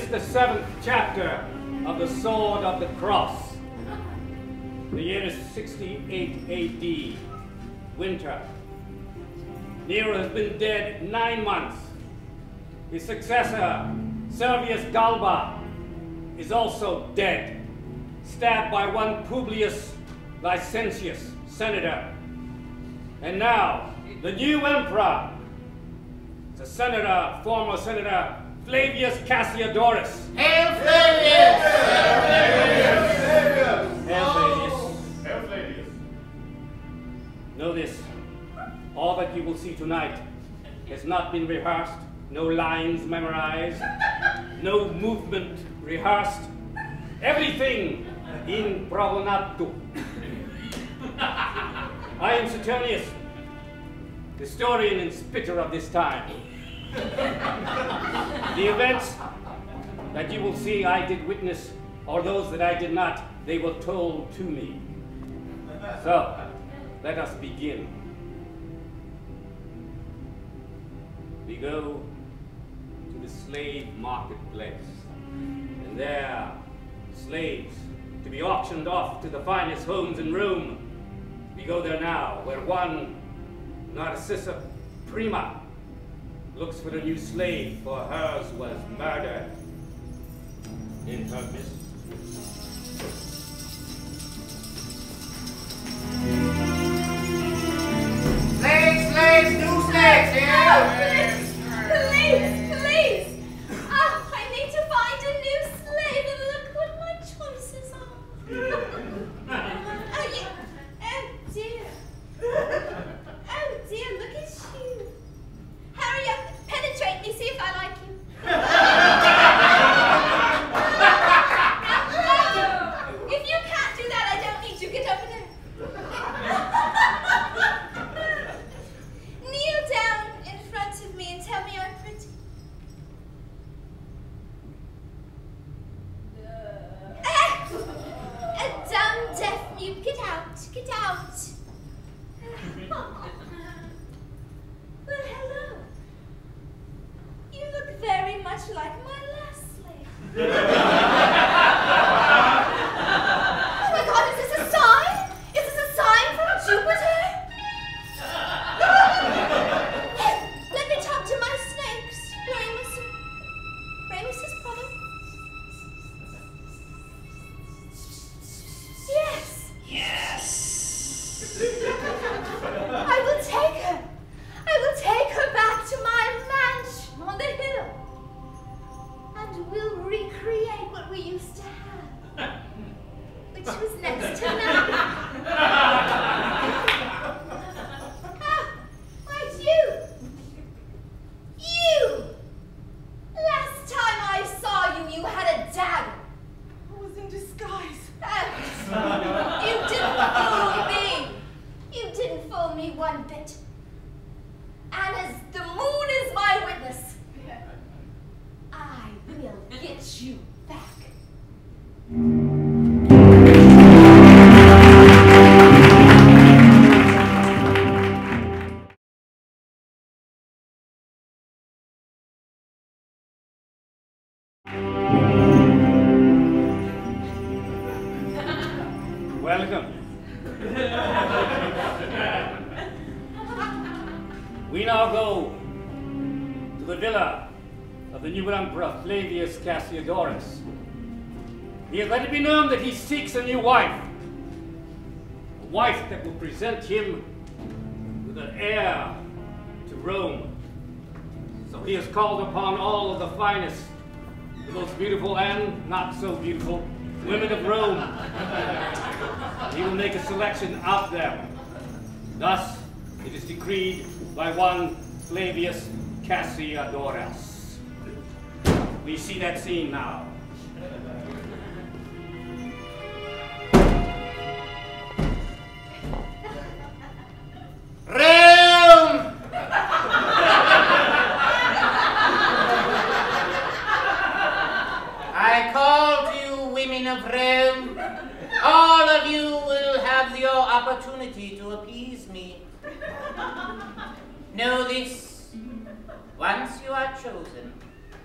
is the 7th chapter of the Sword of the Cross. The year is 68 AD, winter. Nero has been dead 9 months. His successor, Servius Galba, is also dead, stabbed by one Publius Licentius, senator. And now, the new emperor, the senator, former senator, Flavius Cassiodorus. Hail Flavius! Hail Flavius! Hail Flavius! Know this, all that you will see tonight has not been rehearsed, no lines memorized, no movement rehearsed, everything improvisato. I am Saturnius, historian and spitter of this time. The events that you will see I did witness, or those that I did not, they were told to me. So, let us begin. We go to the slave marketplace, and there, slaves to be auctioned off to the finest homes in Rome. We go there now, where one Narcissa Prima looks for a new slave, for hers was murdered in her midst. Slaves, new slaves here! Oh, please! Oh, I need to find a new slave and look what my choices are. Oh dear, look at you. Hurry up, penetrate me, see if I like you. If you can't do that, I don't need you. Get over there. Kneel down in front of me and tell me I'm pretty. A dumb, deaf mute. Get out. Get out. Well, hello. You look very much like my last slave. Oh my God, is this a sign? Is this a sign from Jupiter? Let me talk to my snakes. Remus's brother. Yes. Yes. I will take her. I will take her back to my mansion on the hill. And we'll recreate what we used to have. Which was next to nothing. Wait, you! You! Last time I saw you, you had a dagger. I was in disguise. You didn't fool me. You didn't fool me one bit. And as the moon is my witness, I will get you back. Welcome. We now go to the villa of the new emperor Flavius Cassiodorus. He has let it be known that he seeks a new wife. A wife that will present him with an heir to Rome. So he has called upon all of the finest, the most beautiful and not so beautiful women of Rome. He will make a selection of them. Thus, it is decreed by one Flavius Cassiodorus. We see that scene now. Rome! I call to you, women of Rome. All of you will have your opportunity to appease me. Know this, once you are chosen,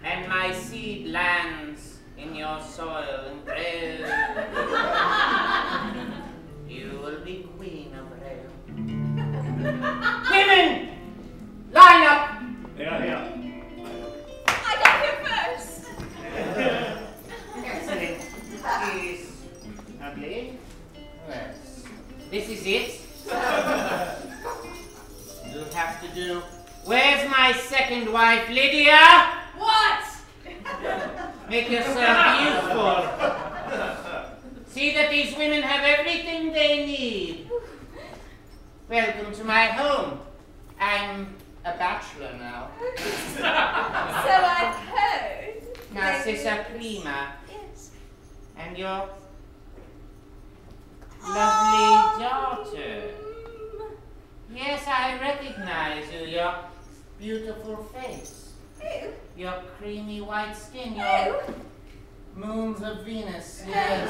and my seed lands in your soil and grows, you will be queen of Rome. Women, line up. Yeah. I got here first. Excellent. Is ugly. Yes. This is it. You'll have to do. Where's my second wife, Lydia? What? Make yourself useful. See that these women have everything they need. Welcome to my home. I'm a bachelor now. So I've heard. Narcissa Prima. Yes. And your lovely daughter. Yes, I recognize you. Your beautiful face. Ew. Your creamy white skin. Ew. Your moons of Venus. Yes.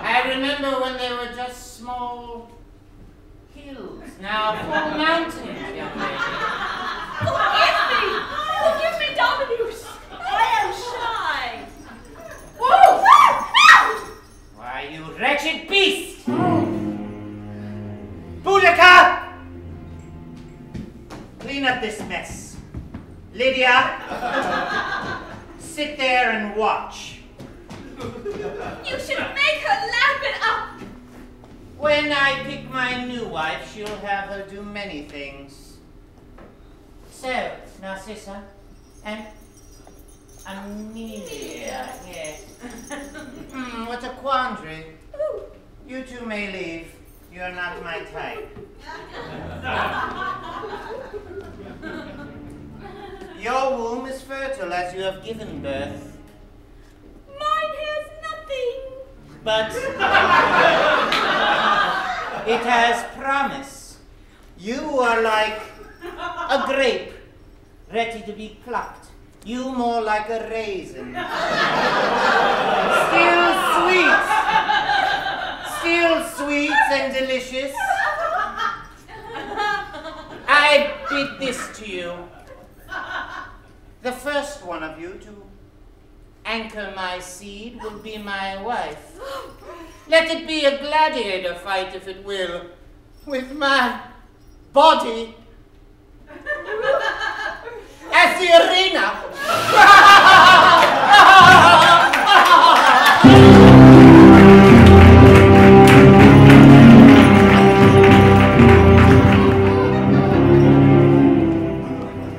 I remember when they were just small hills. Now full mountains, young lady. Forgive me, Dominus. I am shy. Whoa! Why, you wretched beast! Boudica! Clean up this mess. Lydia, sit there and watch. You should make her lap it up. When I pick my new wife, she'll have her do many things. So, Narcissa and Amelia, yes. What a quandary. Ooh. You two may leave. You're not my type. Your womb is fertile as you have given birth. Mine has nothing. But it has promise. You are like a grape ready to be plucked. You more like a raisin. Still sweet and delicious. I bid this to you. The first one of you to anchor my seed will be my wife. Let it be a gladiator fight, if it will, with my body as the arena.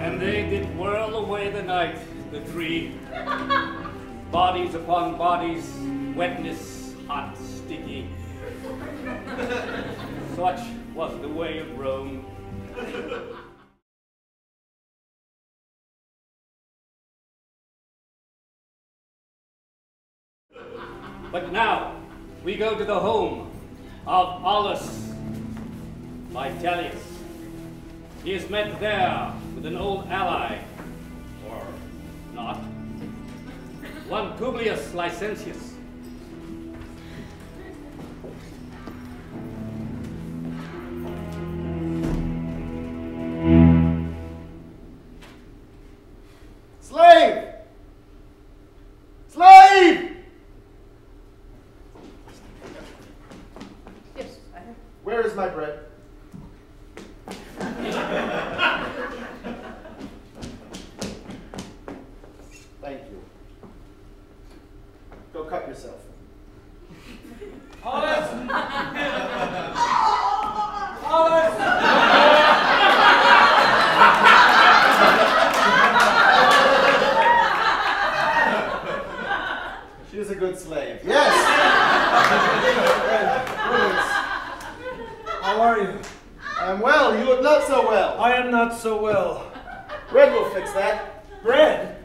And they did whirl away the night, the three. Bodies upon bodies, wetness, hot, sticky. Such was the way of Rome. But now, we go to the home of Aulus Vitellius. He is met there with an old ally, or not, one Publius Licentius. Slave! Slave! Yes, I have. Where is my bread? Thank you. Go cut yourself. Aulus! Aulus! She is a good slave. Yes! How are you? I am well. You look not so well. I am not so well. Bread will fix that. Bread?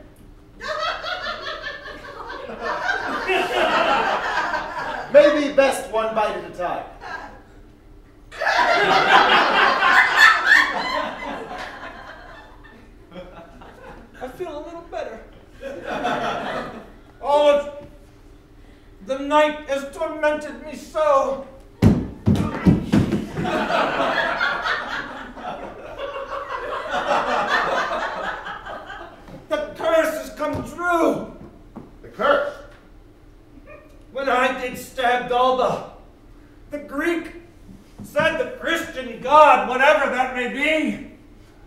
Maybe best one bite at a time. I feel a little better. Aulus, the night has tormented me so. come true. The curse. When I did stab Galba, the Greek said the Christian God, whatever that may be,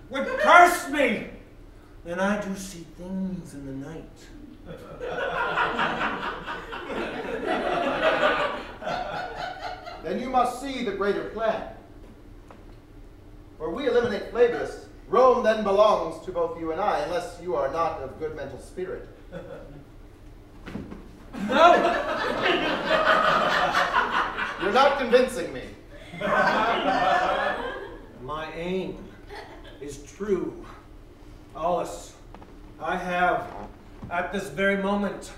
would curse me. And I do see things in the night. Then you must see the greater plan. For we eliminate Flavius, Rome then belongs to both you and I, unless you are not of good mental spirit. No! You're not convincing me. My aim is true. Alice, I have, at this very moment,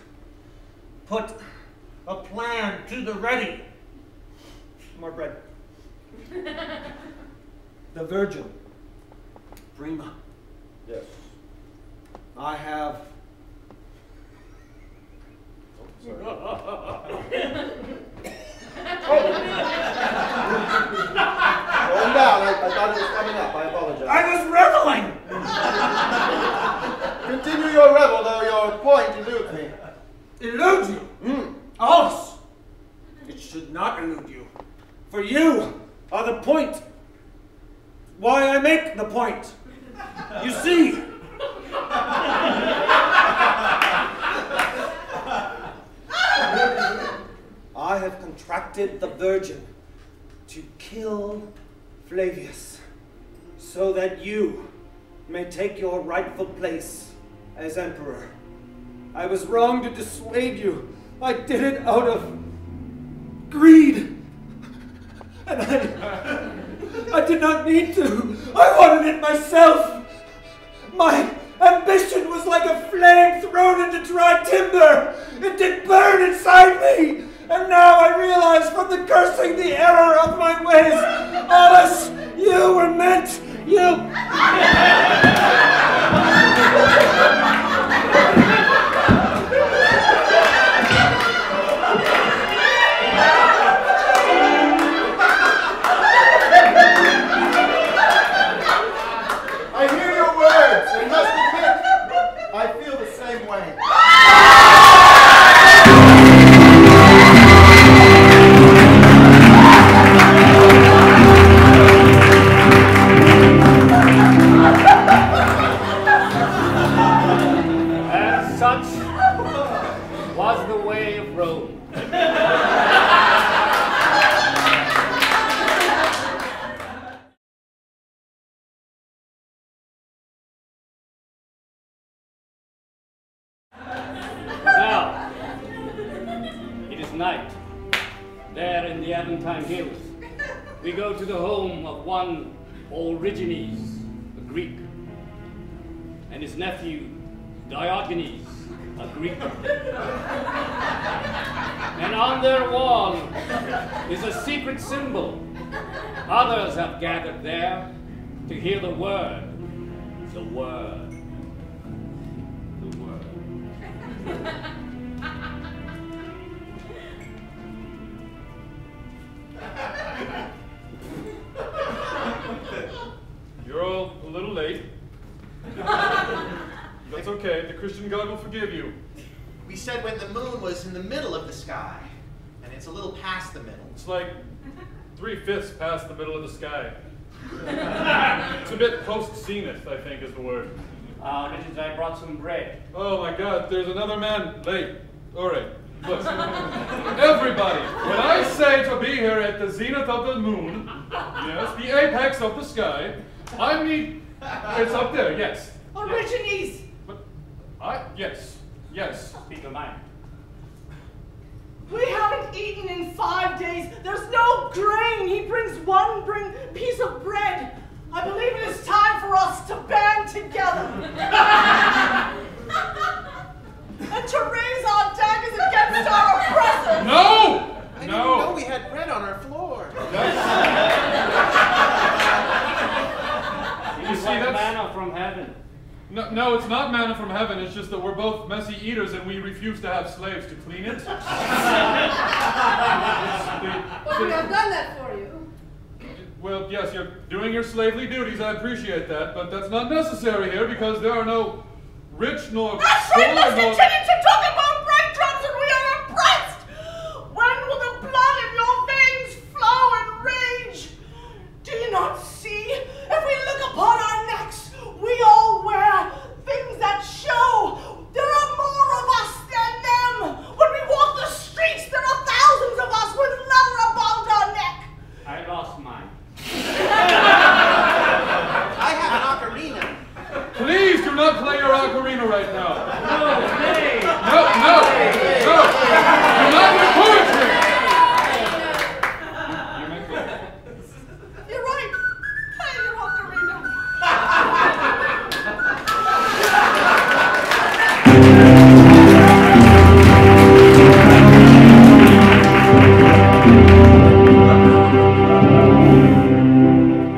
put a plan to the ready. More bread. The Virgin, Prima. Yes. I have. Sorry. Going down. I thought it was coming up. I apologize. I was reveling! Continue your revel, though your point eludes me. Elude you? Alice! It should not elude you. For you are the point. Why I make the point. You see. I have contracted the Virgin to kill Flavius so that you may take your rightful place as emperor. I was wrong to dissuade you. I did it out of greed. And I did not need to. I wanted it myself. My ambition was like a flame thrown into dry timber. It did burn inside me. And now I realize from the cursing the error of my ways. Alice, you were meant. I hear your words and must admit, I feel the same way. And such was the way of Rome. Now, it is night. There in the Aventine Hills, we go to the home of one Origenes, a Greek, and his nephew, Diogenes, a Greek. And on their wall is a secret symbol. Others have gathered there to hear the word, the word, the word. You're all a little late. That's okay. The Christian God will forgive you. We said when the moon was in the middle of the sky, and it's a little past the middle. It's like 3/5 past the middle of the sky. It's a bit post-zenith, I think is the word. Richard, I brought some bread. Oh my God, there's another man late. All right, look. Everybody, when I say to be here at the zenith of the moon, yes, the apex of the sky, I mean, it's up there, yes. Origenes! But yes. Speak your mind. We haven't eaten in 5 days. There's no grain. He brings one piece of bread. I believe it is time for us to band together. And to raise our daggers against our oppressors. No! I didn't know we had bread on our floor. You see, that's manna from heaven. No, it's not manna from heaven. It's just that we're both messy eaters and we refuse to have slaves to clean it. Well, we have done that for you. Well, yes, you're doing your slavely duties. I appreciate that, but that's not necessary here because there are no rich nor That's poor right, let's nor... continue to talk about breadcrumbs and we are oppressed! When will the blood in your veins flow and rage? Do you not see? If we look upon our necks, we all wear things that show there are more of us than them. When we walk the streets, there are thousands of us with leather about our neck. I lost mine. I have an ocarina. Please do not play your ocarina right now. No, play! No, no, no! You're not in poetry! You may play. You're right. Play your ocarina.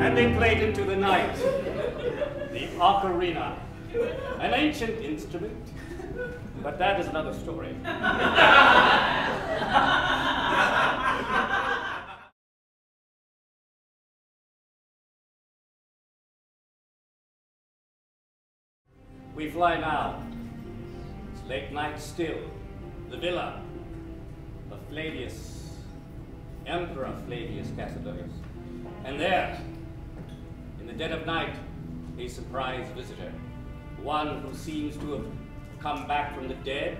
And they played into the night. The ocarina. An ancient instrument. But that is another story. We fly now. It's late night still. The villa of Flavius, Emperor Flavius Sulpicius. And there, in the dead of night, a surprise visitor. One who seems to have come back from the dead.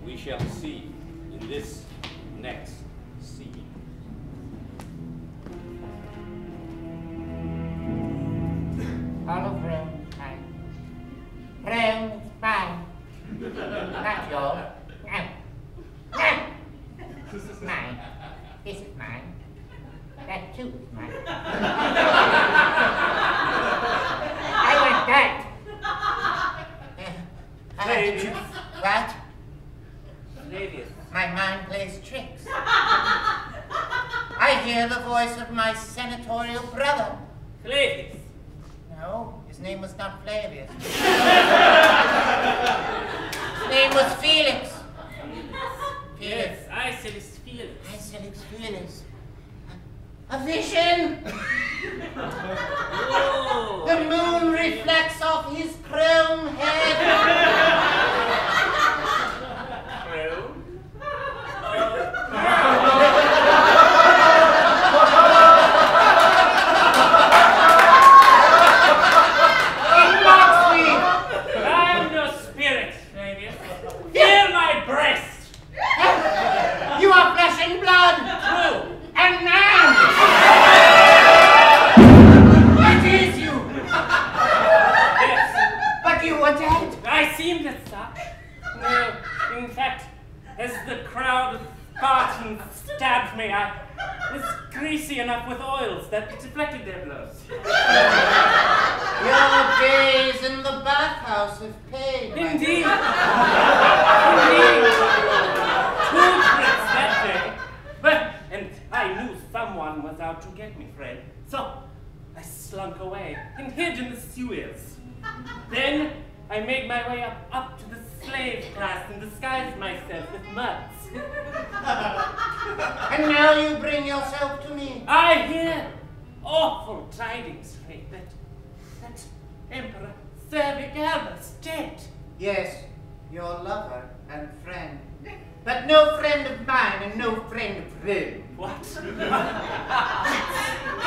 We shall see in this next scene. All of Rome, fine. Rome is fine. Not yours. No. No. This is mine. This is mine. That too is mine. I want that. Flavius. What? Flavius. My mind plays tricks. I hear the voice of my senatorial brother. Flavius. No, his name was not Flavius. His name was Felix. Yes, I said it's Felix. I said it's Felix. A vision! Oh. The moon reflects off his chrome head. True. It mocks me. I am no spirit, Flavius. Feel my breast. You are flesh and blood. True. And man. What is you? Yes. But you were dead. I seem to suck. No, in fact, as the crowd of Spartans stabbed me, I was greasy enough with oils that deflected their blows. Your days in the bathhouse have paid. Indeed. Indeed. 2 trips that day. But, and I knew someone was out to get me, Fred. So, I slunk away and hid in the sewers. Then, I made my way up to the slave class and disguised myself with muds. And now you bring yourself to me. I hear awful tidings, Fred, that Emperor Servius Galba is dead. Yes, your lover and friend. But no friend of mine and no friend of Rome. What?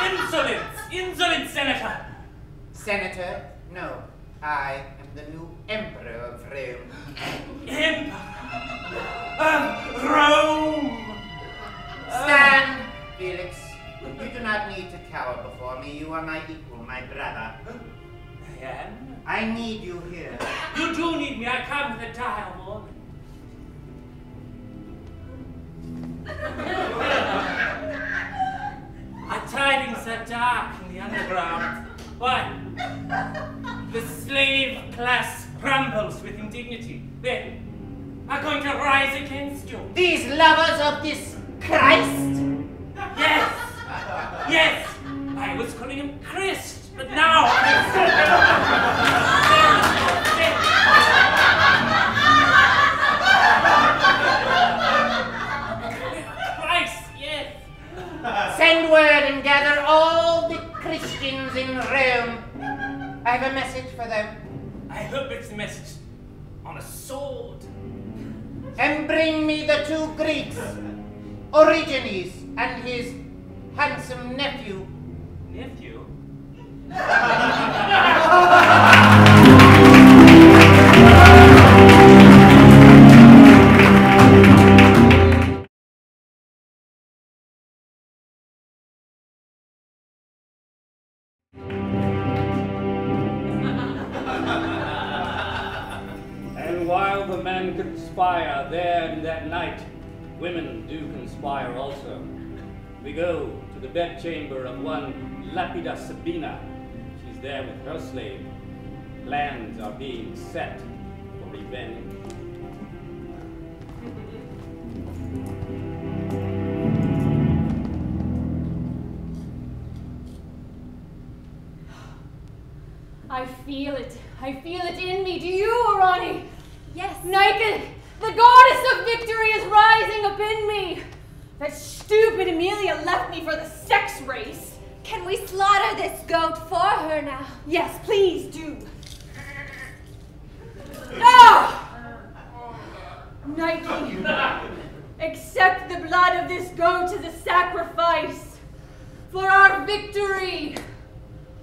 Insolence! Insolent, Senator! Senator, no. I am the new Emperor of Rome. Emperor of Rome! Stand, Felix. You do not need to cower before me. You are my equal, my brother. I am? I need you here. You do need me. I come with a dire warning. The tidings are dark in the underground. Why? The slave class crumbles with indignity. They are going to rise against you. These lovers of this Christ? Yes! Yes! I was calling him Christ, but now Christ, yes! Send word and gather all the Christians in Rome. I have a message for them. I hope it's a message on a sword. And bring me the 2 Greeks, Origenes and his handsome nephew. Nephew? And while the men conspire there in that night, women do conspire also. We go to the bedchamber of one Lapida Sabina. She's there with her slave. Plans are being set for revenge. I feel it. I feel it in me. Do you, Arani? Yes. Naked, the goddess of victory is rising up in me. That stupid Amelia left me for the sex race. Can we slaughter this goat for her now? Yes, please do. Ah! Nike, accept the blood of this goat as a sacrifice for our victory.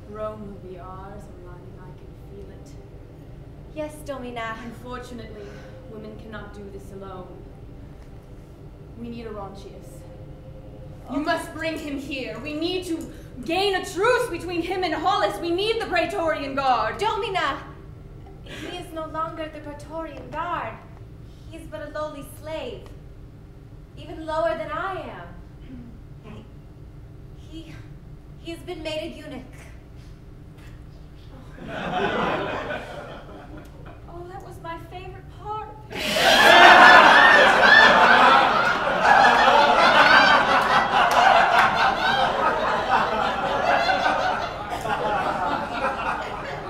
Rome will be ours, Arani. I can feel it. Yes, Domina. Unfortunately, women cannot do this alone. We need Orontius. You must bring him here. We need to gain a truce between him and Hollis. We need the Praetorian Guard. Domina! He is no longer the Praetorian Guard. He is but a lowly slave. Even lower than I am. He has been made a eunuch. Oh, that was my favorite part.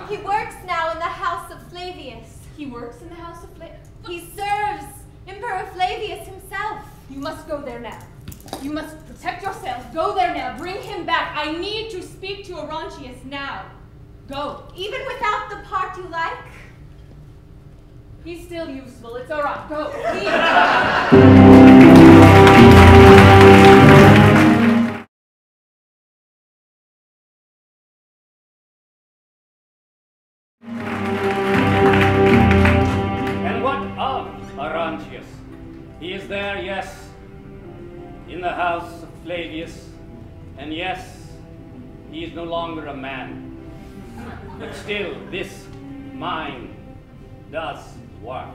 He works now in the house of Flavius. He works in the house of Flavius. He serves Emperor Flavius himself. You must go there now. You must protect yourself. Go there now. Bring him back. I need to speak to Orontius now. Go. Even without the part you like? He's still useful. It's all right. Go. And what of Orontius? He is there, yes, in the house of Flavius, and yes, he is no longer a man. But still, this mind does work,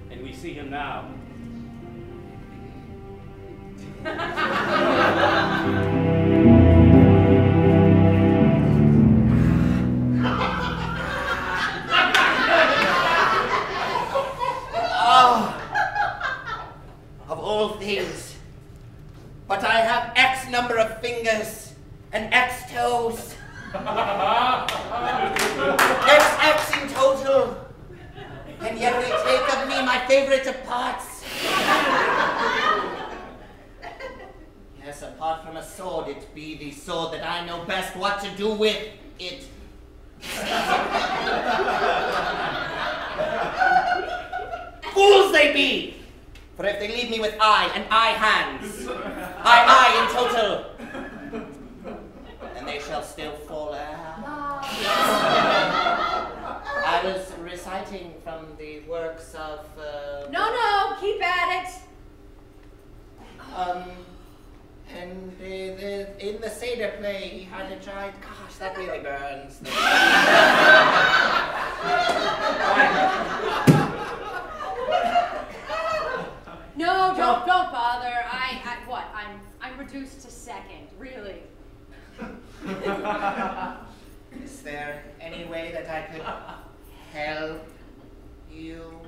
and we see him now. Oh, of all things, but I have X number of fingers and X toes. XX in total, and yet they take of me my favorite of parts. Yes, apart from a sword, it be the sword that I know best what to do with it. Fools they be! For if they leave me with eye and eye hands, eye in total, then they shall still fall out. I was reciting from the works of... No, keep at it. And in the Seder play, he had a giant... Gosh, that really burns. No, don't bother. I'm reduced to second, really. Is there any way that I could help you?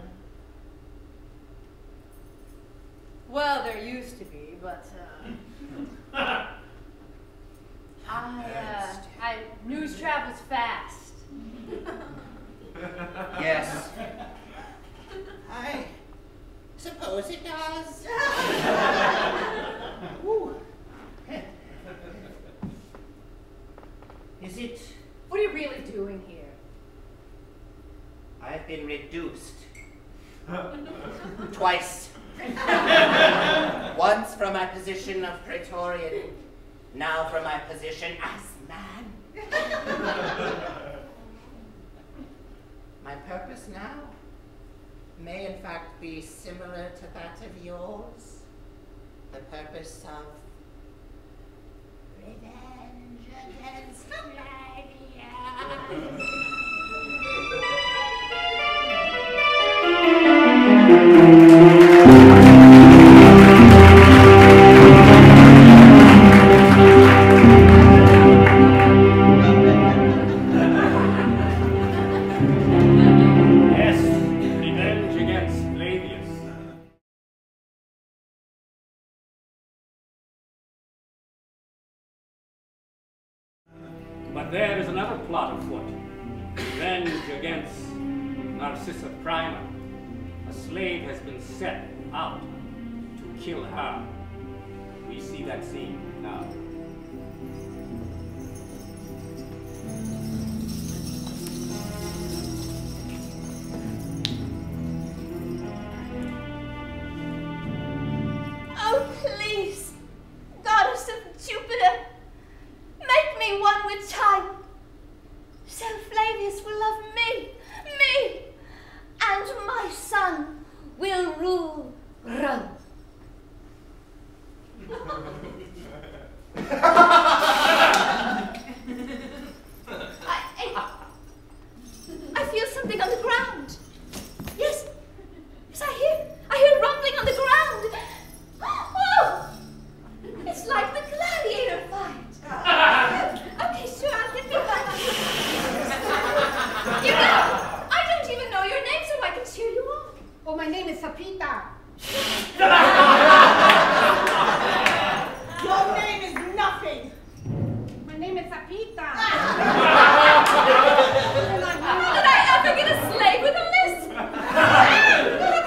Well, there used to be, but news travels fast. Yes. I suppose it does. Ooh. Is it? What are you really doing here? I've been reduced Twice. Once from my position of Praetorian, now from my position as man. My purpose now may in fact be similar to that of yours. The purpose of revenge against Flavia. Yes, revenge against Flavius. But there is another plot afoot. Revenge against Narcissa Prima. A slave has been set out to kill her. We see that scene now. Oh, please, goddess of Jupiter, make me one with time, so Flavius will love me, and my son will rule Rome. I feel something on the ground. Yes, I hear rumbling on the ground. Oh, it's like the gladiator fight. Okay, sure, I'll get me back. You know, I don't even know your name, so I can cheer you on. Oh, my name is Sapita. Your name is nothing. My name is Sapita. Did I ever get a slave with a list?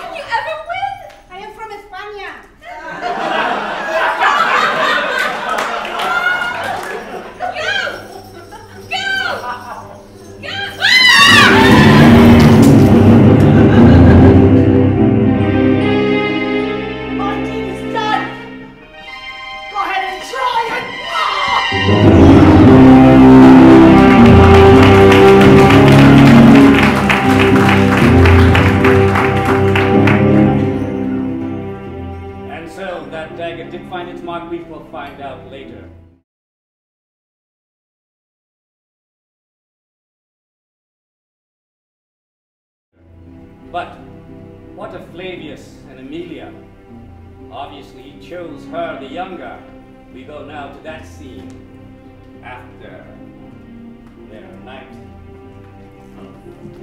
Can you ever win? I am from España. My deed is done. Go ahead and try it. And so that dagger did find its mark, we will find out later. But what of Flavius and Aemilia? Obviously he chose her, the younger. We go now to that scene after their night of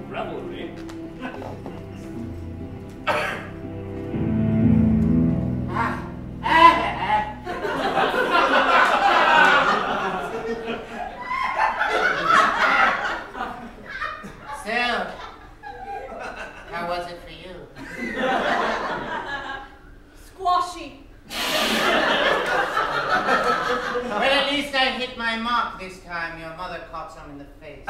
revelry. So, how was it for you? Squashy. Well, at least I hit my mark this time. Your mother caught some in the face.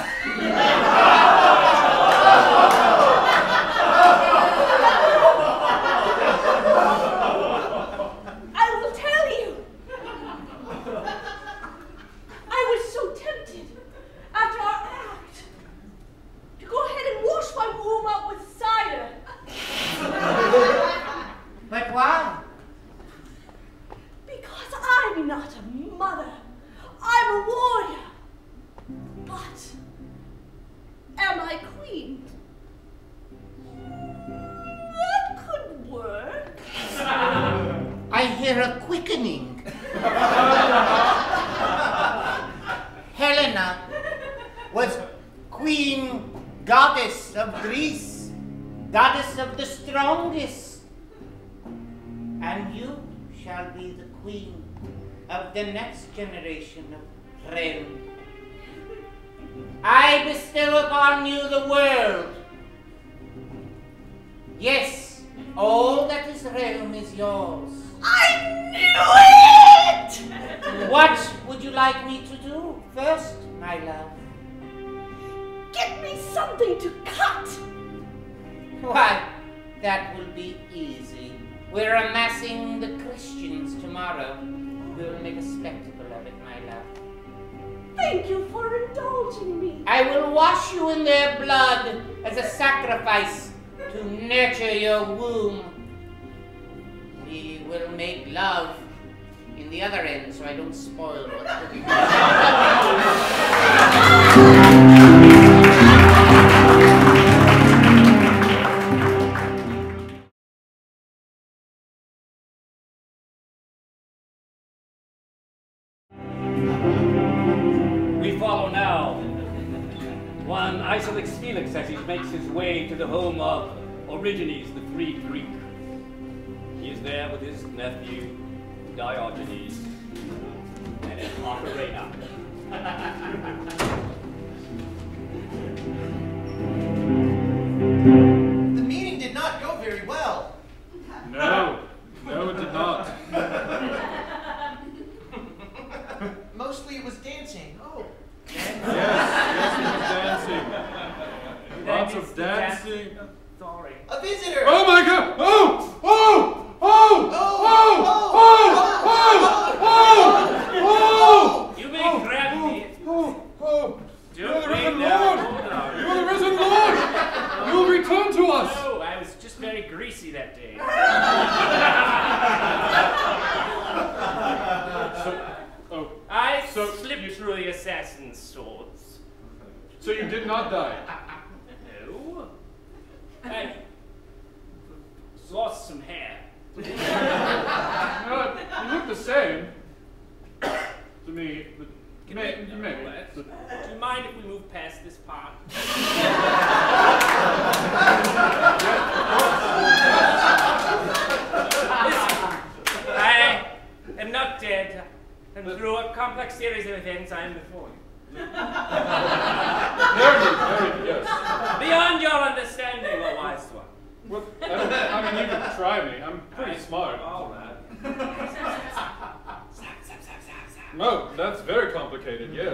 I will tell you. I was so tempted after our act to go ahead and wash my womb out with cider. But why? Because I'm not a mother. I'm a warrior. But am I queen? That could work. I hear a quickening. Helena was queen goddess of Greece, goddess of the strongest. And you shall be the queen of the next generation of realm. I bestow upon you the world. Yes, all that is realm is yours. I knew it! What would you like me to do first, my love? Get me something to cut. Why, That will be easy. We're amassing the Christians tomorrow. We'll make a spectacle of it, my love. Thank you for indulging me. I will wash you in their blood as a sacrifice to nurture your womb. We will make love in the other end so I don't spoil what's cooking. We follow now one Isolix Felix as he makes his way to the home of Origenes, the free Greek. He is there with his nephew, Diogenes, and an ocarina. The meeting did not go very well. No, it did not. Mostly it was dancing. Oh. Yes, it was dancing. Lots of dancing. Sorry. A visitor! Oh my God! Oh! You may grab me. You are the risen Lord! You are the risen Lord! You will return to us! No, I was just very greasy that day. I slipped through the assassin's swords. So you did not die? No. I lost some hair. You look the same to me, but you may. Do you mind if we move past this part? Listen, I am not dead, and through a complex series of events, I am before you. Very, yes. Beyond your understanding, a wise one. Well, I mean, you can try me. I'm pretty smart. All right. No, that's very complicated, yes.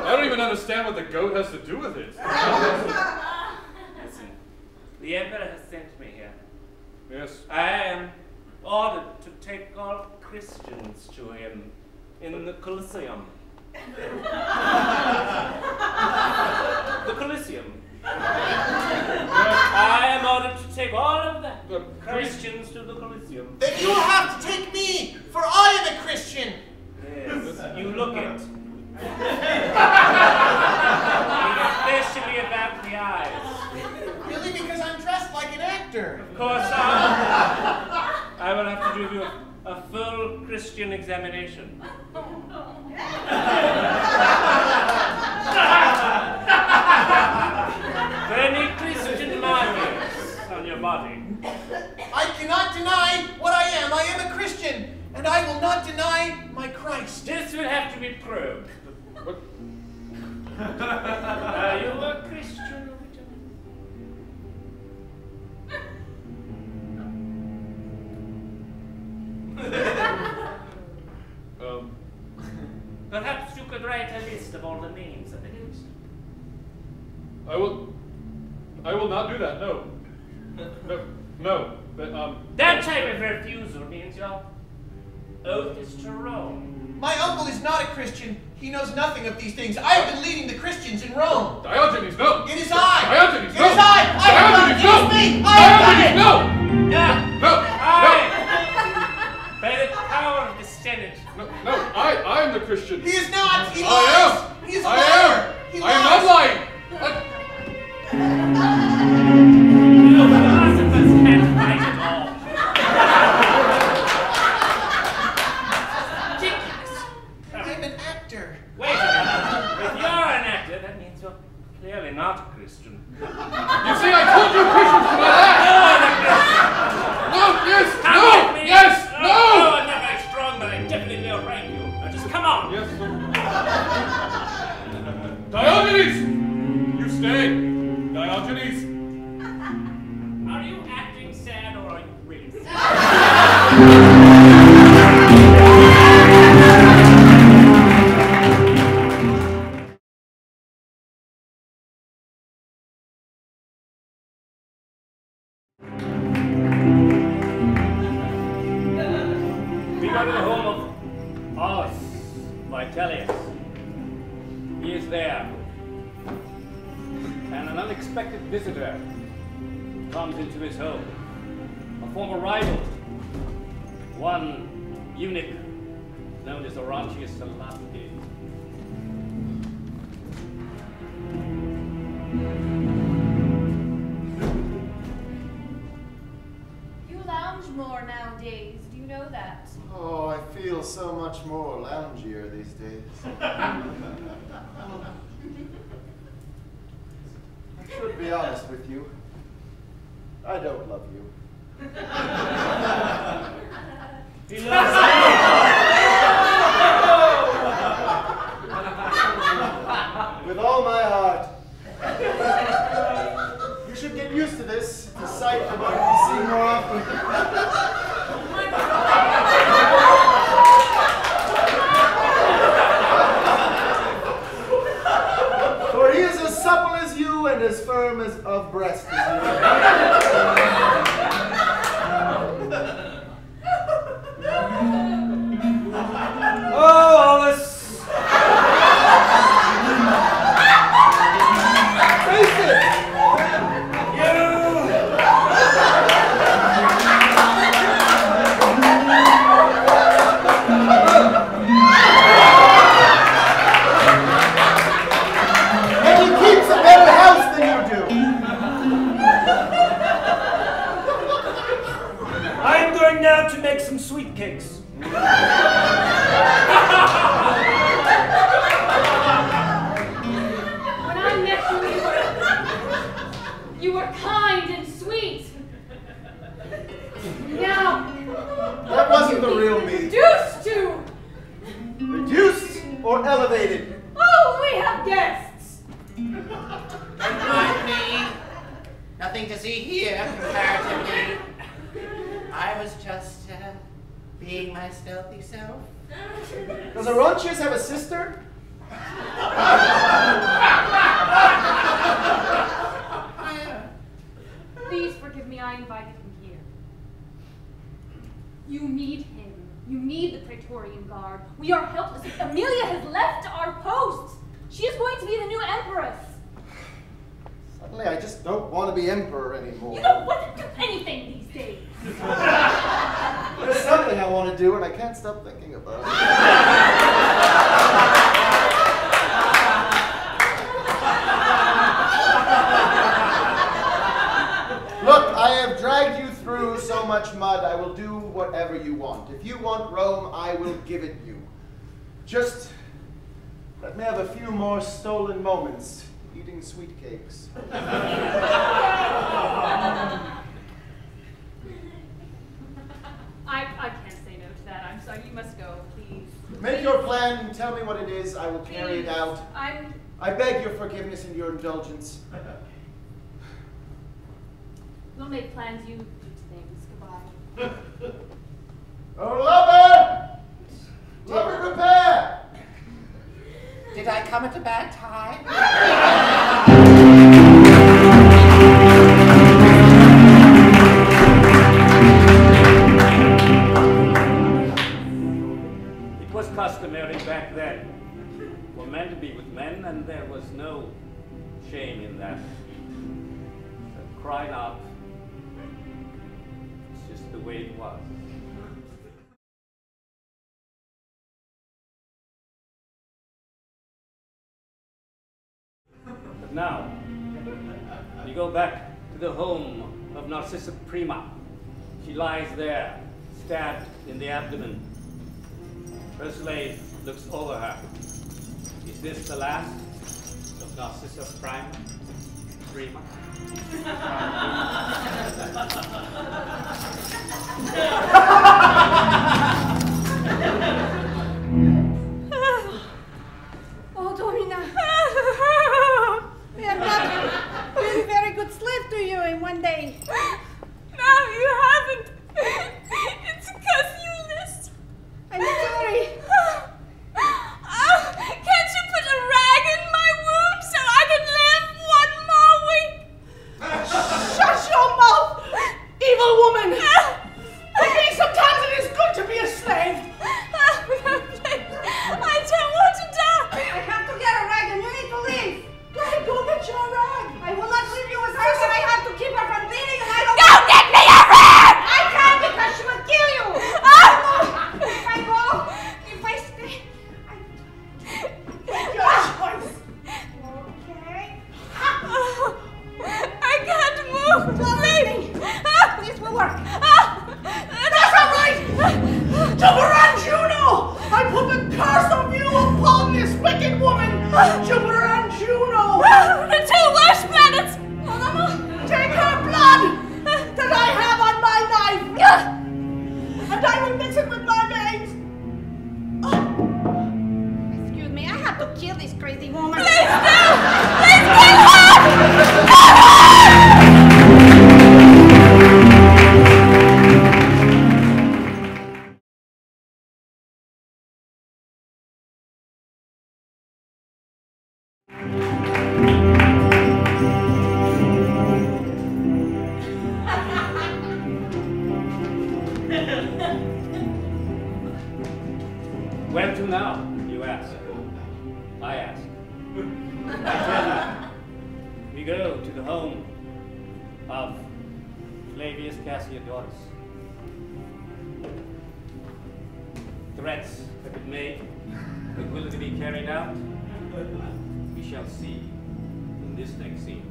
I don't even understand what the goat has to do with it. Listen, the Emperor has sent me here. Yes. I am ordered to take all Christians to him in the Colosseum. The Colosseum. I am ordered to take all of the Christians to the Colosseum. Then you will have to take me, for I am a Christian. Yes, you look it. Especially about the eyes. Really? Because I'm dressed like an actor. Of course, I will have to give you a full Christian examination. Any Christian markings on your body? I cannot deny what I am. I am a Christian, and I will not deny my Christ. This will have to be proved. Are you a Christian? Perhaps you could write a list of all the names of the Christians. I will not do that, no. No, but, That type of refusal means your oath is to Rome. My uncle is not a Christian. He knows nothing of these things. I have been leading the Christians in Rome. Diogenes, no! It is I! Diogenes, no! It is I! I have done it! It is me! I have done it! No! No! By the power of the Senate. No, I am the Christian. He is not! He lies! I am! He is a I liar! am! He I am not lying! No, philosophers can't fight at all. Ridiculous. I'm an actor. Wait a minute. If you're an actor, that means you're clearly not a Christian. You see, I told you Christians to my left! No, yes, Come no, with me. yes, Oh, no! I'm not very strong, but I definitely outrank you. Now just come on. Yes, Diogenes! You stay. Diogenes! Are you acting sad or are you really sad? to the home of Aulus Vitellius. He is there. And an unexpected visitor comes into his home. A former rival. One eunuch known as Orontius Salapti. You lounge more nowadays, do you know that? Oh, I feel so much more loungier these days. I should be honest with you. I don't love you. He loves With all my heart. You should get used to this. It's a sight I'm going to be seeing more often. For he is as supple as you and as firm as of breast as you. Oh, Aulus! Face it! And he keeps a better house than you do. I'm going now to make some sweet cakes. When I met you, you were kind and sweet. Now, That wasn't the real me. reduced to. Reduced or elevated? Oh, we have guests. Don't mind me. Nothing to see here, comparatively. I was just being my stealthy self. Does Orontius have a sister? Please forgive me, I invited him here. You need him. You need the Praetorian Guard. We are helpless. Amelia has left our post. She is going to be the new empress. Suddenly, I just don't want to be emperor anymore. You don't want to do anything these days. There's something I want to do, and I can't stop thinking about it. Look, I have dragged you through so much mud, I will do whatever you want. If you want Rome, I will give it you. Just let me have a few more stolen moments eating sweet cakes. I can't say no to that. I'm sorry. You must go, please. Make your plan and tell me what it is. I will carry it out. I beg your forgiveness and your indulgence. We'll make plans. You do things. Goodbye. Oh, lover! Lover, prepare! Did I come at a bad time? It was customary back then for men to be with men, and there was no shame in that. So cry not. It's just the way it was. But now, we go back to the home of Narcissa Prima. She lies there, stabbed in the abdomen. Her slave looks over her. Is this the last of Narcissa Prima? Oh, Domina. We have not been a very good slave to you in one day. No, you haven't. It's because you missed. I'm sorry. Can't you put a rag in my wound so I can live one more week? Shut your mouth, evil woman! For me, sometimes it is good to be a slave. work. That's all right! Jupiter and Juno! I put the curse of you upon this wicked woman! Jupiter and Juno! The two worst planets! Take her blood that I have on my knife! And I will mix it with my veins! Excuse me, I have to kill this crazy woman. Please do! Please kill her! Kill her! Where to now, you ask? I ask. I tell you, we go to the home of Flavius Cassiodorus. Threats have been made, but will they be carried out? We shall see in this next scene.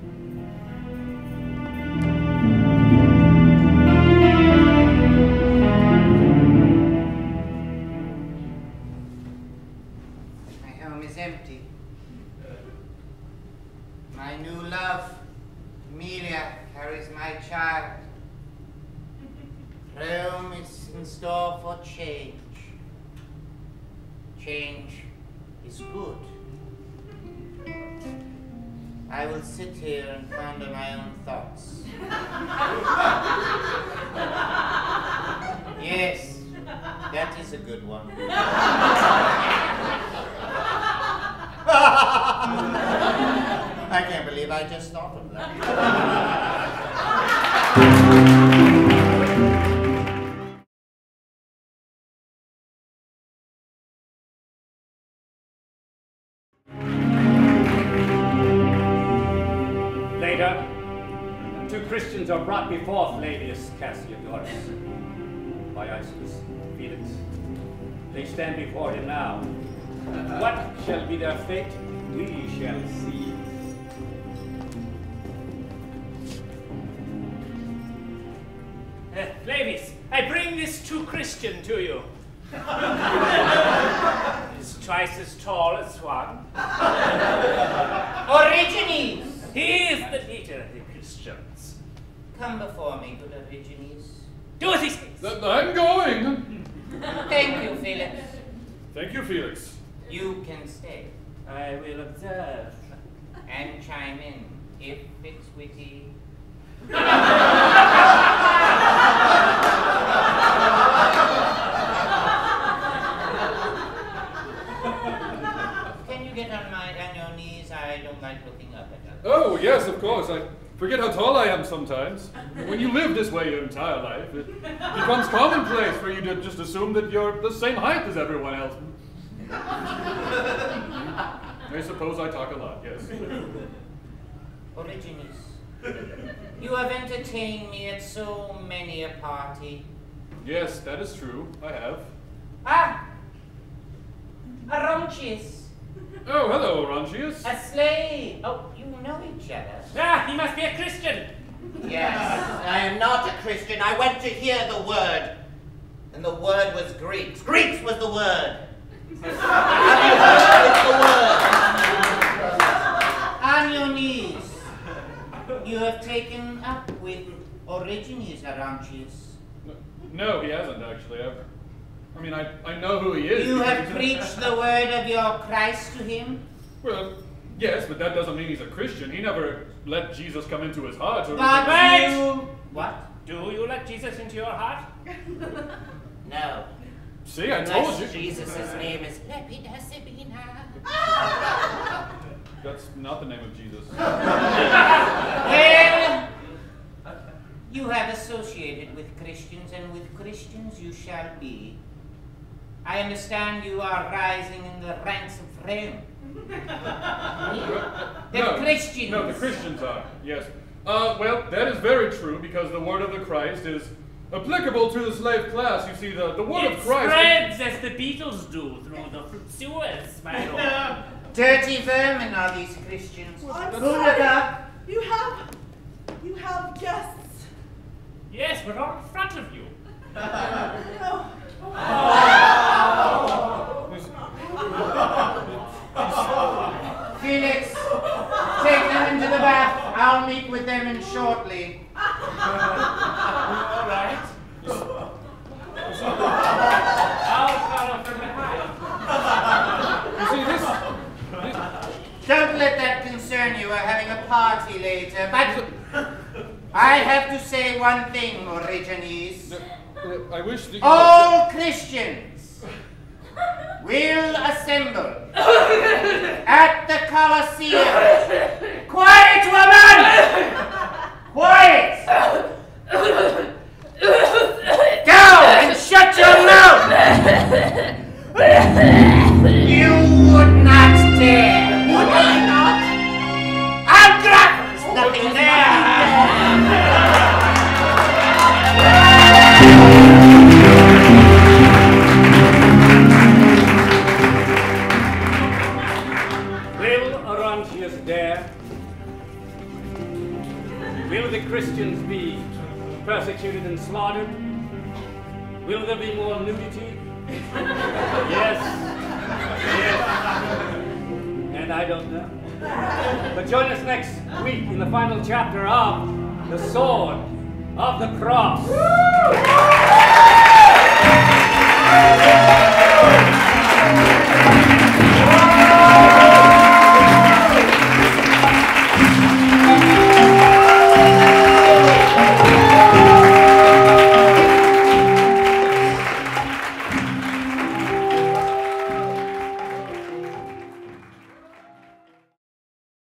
Empty. My new love, Emilia, carries my child. Rome is in store for change. Change is good. I will sit here and ponder my own thoughts. Yes, that is a good one. I can't believe I just thought of that. Later, two Christians are brought before Flavius Cassiodorus by Isis Felix. They stand before him now. What shall be their fate? We shall see. Flavius, I bring this true Christian to you. He's twice as tall as one. Origenes! He is the leader of the Christians. Come before me, good Origenes. Do as he says. I'm going. Thank you, Felix. Thank you, Felix. You can stay. I will observe. And chime in, if it's witty. Can you get on your knees? I don't like looking up at you. Oh, yes, of course. I forget how tall I am sometimes. When you live this way your entire life, it becomes commonplace for you to just assume that you're the same height as everyone else. I suppose I talk a lot, yes. Origenes, you have entertained me at so many a party. Yes, that is true. I have. Ah! Arontius. Oh, hello, Orontius. A slave. Oh, you know each other. Ah, he must be a Christian. Yes, I am not a Christian. I went to hear the word. And the word was Greeks. Greeks was the word. Have you heard the word? On your knees. You have taken up with Origenes, Arontius. No, he hasn't, actually. I know who he is. You have preached the word of your Christ to him? Well, yes, but that doesn't mean he's a Christian. He never let Jesus come into his heart. Or But Wait! you... What? Do you let Jesus into your heart? No. See, I told you. Unless Jesus' name is Lepida Sabina. That's not the name of Jesus. Well, you have associated with Christians, and with Christians you shall be. I understand you are rising in the ranks of Rome. Christians. No, the Christians are, yes. Well, that is very true, because the word of the Christ is applicable to the slave class. You see, the word of Christ... It spreads as the beetles do through the sewers, my lord. Dirty vermin are these Christians. I'm sorry. You have guests. Yes, Yes, we're all in front of you. Felix, take them into the bath. I'll meet with them in shortly. All right. I'll follow from behind. You see, this... Don't let that concern you. We're having a party later. But I have to say one thing, Origenes. I wish that you... All Christians will assemble at the Colosseum. Quiet, woman! Quiet! Go and shut your mouth! You would not dare! Would I not? I'll grab! There's nothing there! Will Orontius dare? Will the Christians be persecuted and slaughtered? Will there be more nudity? Yes. Yes. And I don't know. But join us next week in the final chapter of The Sword of the Cross.